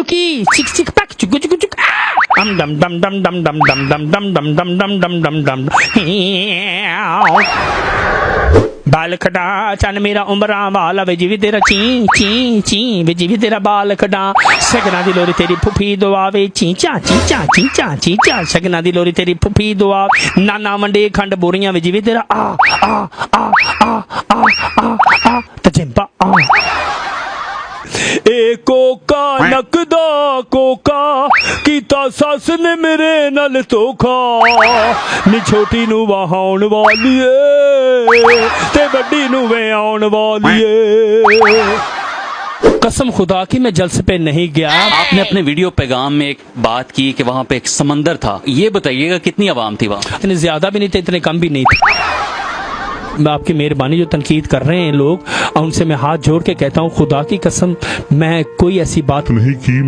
की चिक चिक पैक चुक चुक चुक दम दम दम दम दम दम दम दम दम दम दम दम दम दम दम बाल खड़ा चन मेरा उमरा वाला वे जीवी तेरा ची ची ची वे जीवी तेरा बाल खड़ा सगना दी लोरी तेरी फुफी दुआ वे चीचा चीचा चीचा चीचा सगना दी लोरी तेरी फुफी दुआ नाना मंडे खंड बोरियां वे जीवी तेरा आ आ आ आ आ आ आ तजिम्बा आ ए कोका नकदा कोका कीता सस ने मेरे नाल धोखा नी छोटी नू वहाउण वाली ए ते बड्डी नू वे आउण वाली ए। कसम खुदा की मैं जलसे पे नहीं गया। आपने अपने वीडियो पैगाम में एक बात की कि वहाँ पे एक समंदर था, ये बताइएगा कितनी आवाम थी वहाँ? इतने ज्यादा भी नहीं थे, इतने कम भी नहीं थे। मैं आपकी मेहरबानी जो तनकीद कर रहे हैं लोग, उनसे मैं हाथ जोड़ के कहता हूँ खुदा की कसम मैं कोई ऐसी बात नहीं की।